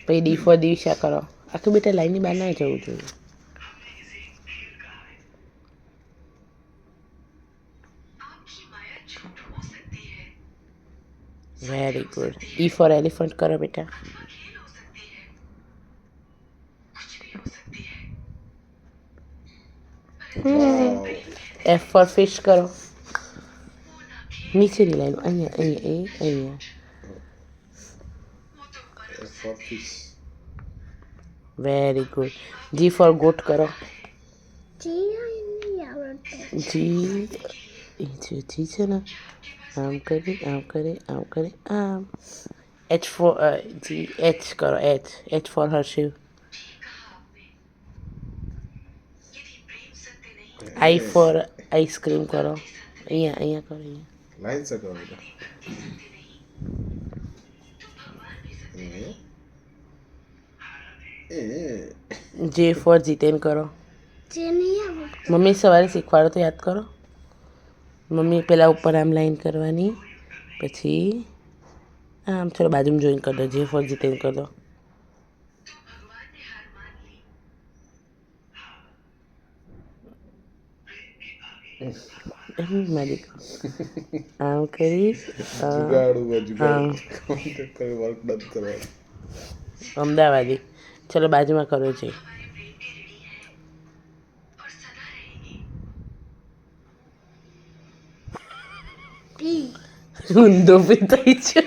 પછી D four દિશા કરો. આખી બેટા લાઈનની બહાર ના જવું જોઈએ. Very good. E for elephant કરો બેટા. એફ ફોર ફિશ કરો. નીચેની લાઈન અહીંયા અહીંયા અહીંયા. Very good. G for goat કરો. જી જી છે ને આમ કરી આમ કરી આમ કરી આમ. એચ ફોર જી એચ કરો. H for Harshiv. I for ice cream કરો. અહીંયા અહીંયા કરો અહીંયા. લાઈન સે કરો બેટા. જે ફોર જીતેન કરો. મમ્મી સવારે શીખવાડો તો યાદ કરો. મમ્મી પેલા ઉપર આમ લાઈન કરવાની, પછી આમ ચલો બાજુમાં જોઈન કરી દો. જે ફોર જીતેન કરી દો. મારી આમ કરી અમદાવાદી. ચલો બાજુમાં કરો છે. ઊંધો પી થઈ છે.